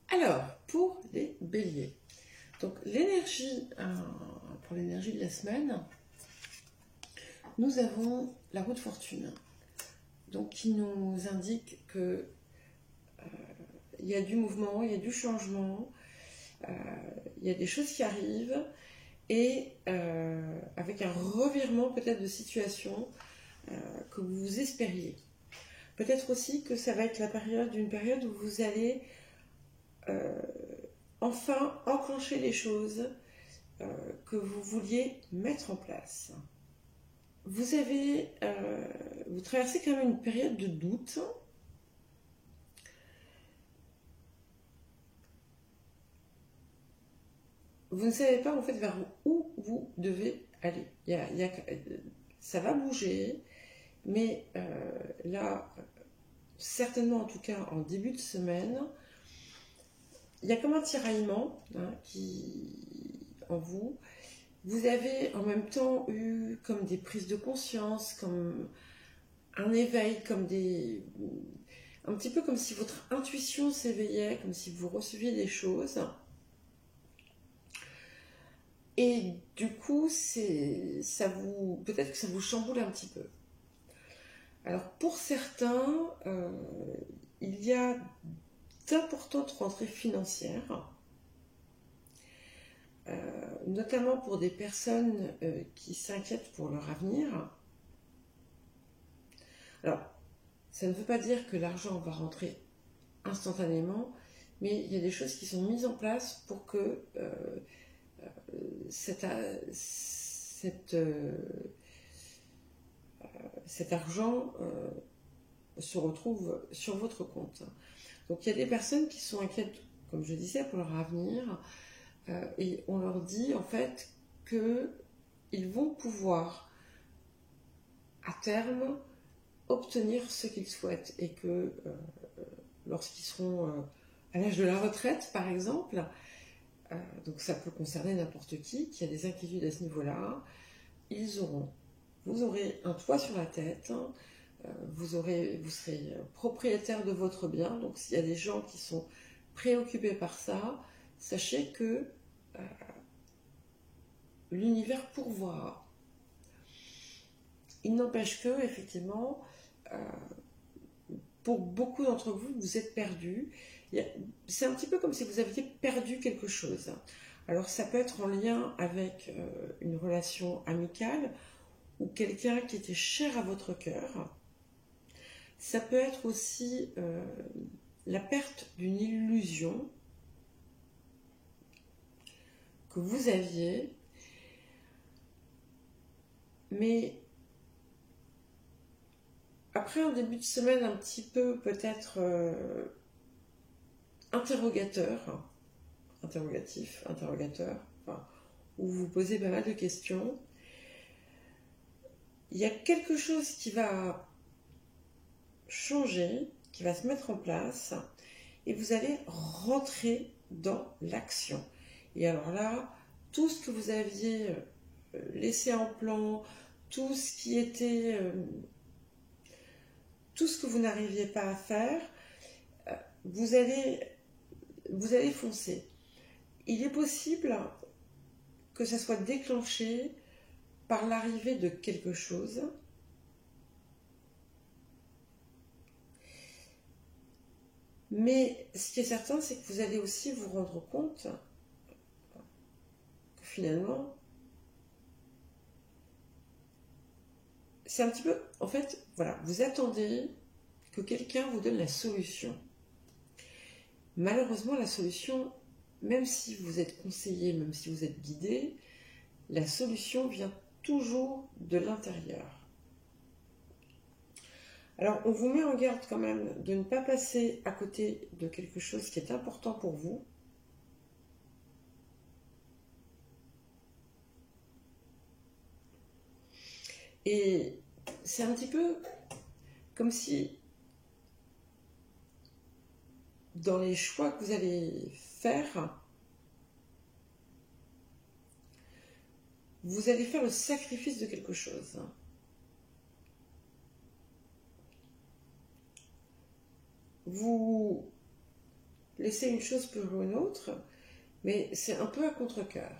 Alors, pour les béliers, donc l'énergie, pour l'énergie de la semaine, nous avons la roue de fortune, donc qui nous indique que il y a du mouvement, il y a du changement, il y a des choses qui arrivent, et avec un revirement peut-être de situation que vous espériez. Peut-être aussi que ça va être une période où vous allez enfin enclencher les choses que vous vouliez mettre en place. Vous traversez quand même une période de doute. Vous ne savez pas en fait vers où vous devez aller. Ça va bouger, mais là, certainement en tout cas en début de semaine, il y a comme un tiraillement en vous. Vous avez en même temps eu comme des prises de conscience, comme un éveil, un petit peu comme si votre intuition s'éveillait, comme si vous receviez des choses. Et du coup, peut-être que ça vous chamboule un petit peu. Alors pour certains, il y a d'importantes rentrées financières, notamment pour des personnes qui s'inquiètent pour leur avenir. Alors, ça ne veut pas dire que l'argent va rentrer instantanément, mais il y a des choses qui sont mises en place pour que cet argent se retrouve sur votre compte. Donc il y a des personnes qui sont inquiètes, comme je disais, pour leur avenir, et on leur dit en fait qu'ils vont pouvoir à terme obtenir ce qu'ils souhaitent, et que lorsqu'ils seront à l'âge de la retraite par exemple, donc ça peut concerner n'importe qui a des inquiétudes à ce niveau-là, vous aurez un toit sur la tête, vous serez propriétaire de votre bien. Donc s'il y a des gens qui sont préoccupés par ça, sachez que l'univers pourvoira. Il n'empêche que, effectivement, pour beaucoup d'entre vous, vous êtes perdus. C'est un petit peu comme si vous aviez perdu quelque chose. Alors ça peut être en lien avec une relation amicale ou quelqu'un qui était cher à votre cœur. Ça peut être aussi la perte d'une illusion que vous aviez, mais après un début de semaine un petit peu peut-être interrogateur, enfin, où vous posez pas mal de questions, il y a quelque chose qui va changer, qui va se mettre en place, et vous allez rentrer dans l'action. Et alors là, tout ce que vous aviez laissé en plan, tout ce que vous n'arriviez pas à faire, vous allez foncer. Il est possible que ça soit déclenché par l'arrivée de quelque chose, mais ce qui est certain, c'est que vous allez aussi vous rendre compte que finalement, c'est un petit peu, en fait, voilà, vous attendez que quelqu'un vous donne la solution. Malheureusement, la solution, même si vous êtes conseillé, même si vous êtes guidé, la solution vient toujours de l'intérieur. Alors, on vous met en garde quand même de ne pas passer à côté de quelque chose qui est important pour vous. Et c'est un petit peu comme si, dans les choix que vous allez faire, vous allez faire le sacrifice de quelque chose. Vous laisser une chose pour une autre, mais c'est un peu à contre-cœur.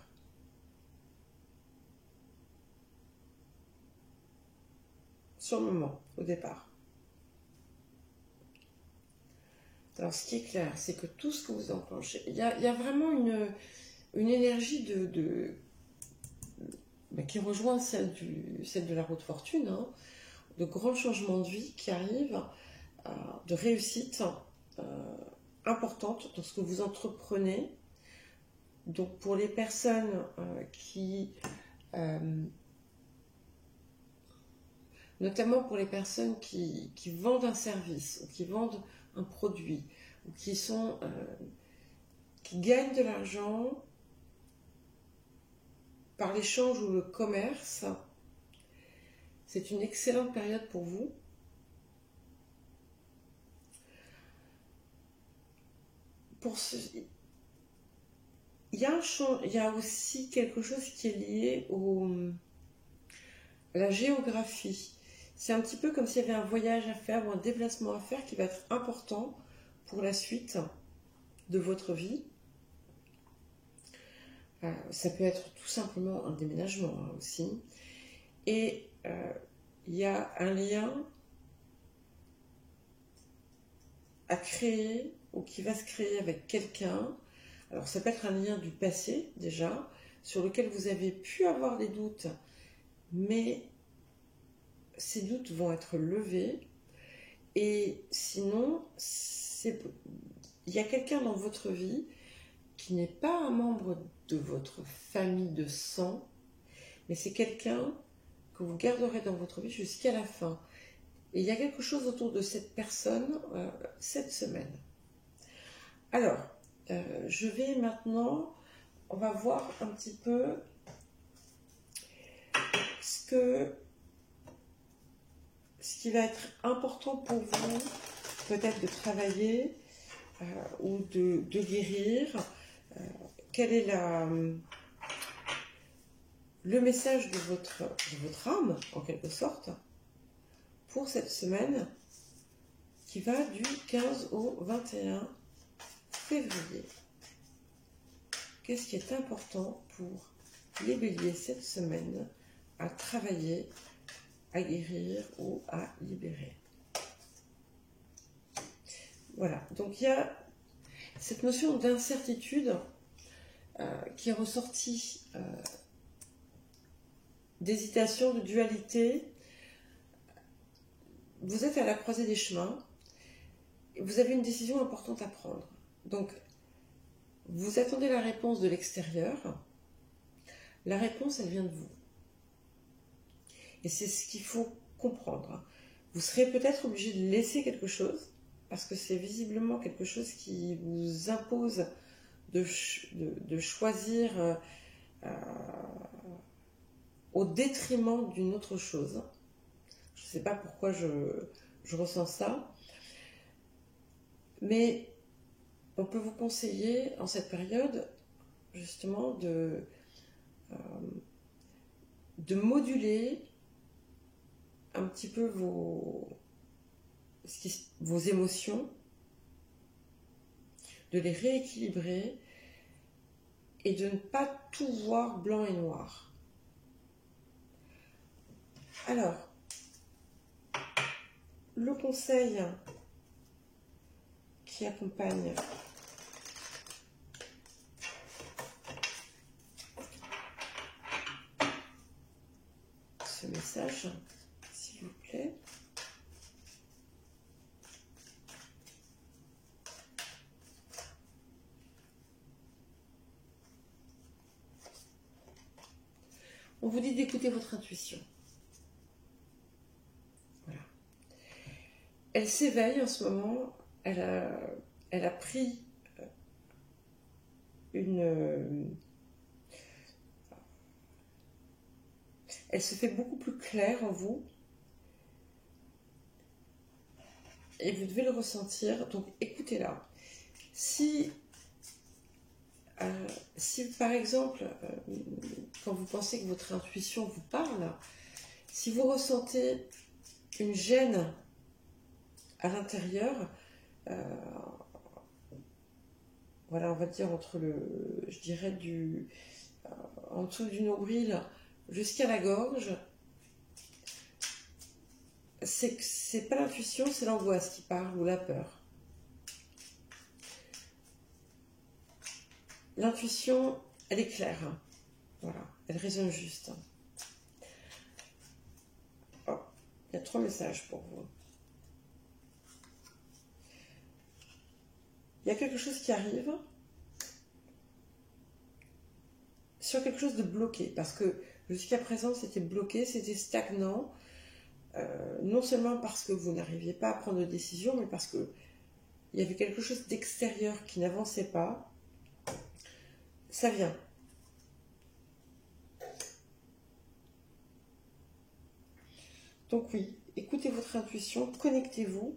Sur le moment, au départ. Alors, ce qui est clair, c'est que tout ce que vous enclenchez, il y a vraiment une énergie qui rejoint celle de la roue de fortune, hein, de grands changements de vie qui arrivent, de réussite importante dans ce que vous entreprenez. Donc, pour les personnes notamment pour les personnes qui vendent un service ou qui vendent un produit ou qui gagnent de l'argent par l'échange ou le commerce, c'est une excellente période pour vous. Il y a aussi quelque chose qui est lié à la géographie. C'est un petit peu comme s'il y avait un voyage à faire ou un déplacement à faire qui va être important pour la suite de votre vie. Ça peut être tout simplement un déménagement aussi. Et il y a un lien à créer ou qui va se créer avec quelqu'un. Alors ça peut être un lien du passé déjà, sur lequel vous avez pu avoir des doutes, mais ces doutes vont être levés. Et sinon, il y a quelqu'un dans votre vie qui n'est pas un membre de votre famille de sang, mais c'est quelqu'un que vous garderez dans votre vie jusqu'à la fin. Et il y a quelque chose autour de cette personne cette semaine. Alors, je vais maintenant, on va voir un petit peu ce qui va être important pour vous, peut-être de travailler ou de guérir. Quel est le message de votre âme, en quelque sorte, pour cette semaine qui va du 15 au 21 février. Qu'est-ce qui est important pour les béliers cette semaine à travailler, à guérir ou à libérer? Voilà, donc il y a cette notion d'incertitude qui est ressortie, d'hésitation, de dualité. Vous êtes à la croisée des chemins, vous avez une décision importante à prendre. Donc, vous attendez la réponse de l'extérieur. La réponse, elle vient de vous. Et c'est ce qu'il faut comprendre. Vous serez peut-être obligé de laisser quelque chose, parce que c'est visiblement quelque chose qui vous impose de choisir au détriment d'une autre chose. Je ne sais pas pourquoi je ressens ça. Mais on peut vous conseiller en cette période justement de moduler un petit peu vos émotions, de les rééquilibrer et de ne pas tout voir blanc et noir. Alors, le conseil qui accompagne ce message, s'il vous plaît. On vous dit d'écouter votre intuition. Voilà. Elle s'éveille en ce moment. Elle a pris elle se fait beaucoup plus claire en vous. Et vous devez le ressentir. Donc écoutez-la. Si par exemple, quand vous pensez que votre intuition vous parle, si vous ressentez une gêne à l'intérieur, voilà, on va dire entre je dirais en dessous du nombril jusqu'à la gorge, c'est pas l'intuition, c'est l'angoisse qui parle ou la peur. L'intuition, elle est claire, hein. Voilà, elle résonne juste. Oh, il y a 3 messages pour vous. Il y a quelque chose qui arrive sur quelque chose de bloqué, parce que jusqu'à présent c'était bloqué, c'était stagnant, non seulement parce que vous n'arriviez pas à prendre de décision, mais parce que il y avait quelque chose d'extérieur qui n'avançait pas. Ça vient. Donc oui, écoutez votre intuition, connectez-vous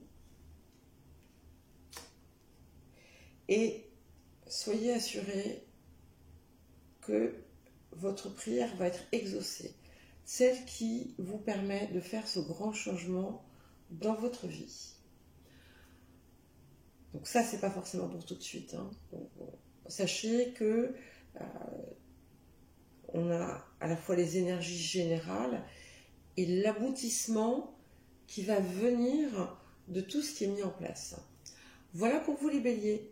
et soyez assurés que votre prière va être exaucée, celle qui vous permet de faire ce grand changement dans votre vie. Donc ça, c'est pas forcément pour tout de suite, hein. Donc, sachez que on a à la fois les énergies générales et l'aboutissement qui va venir de tout ce qui est mis en place. Voilà pour vous les béliers.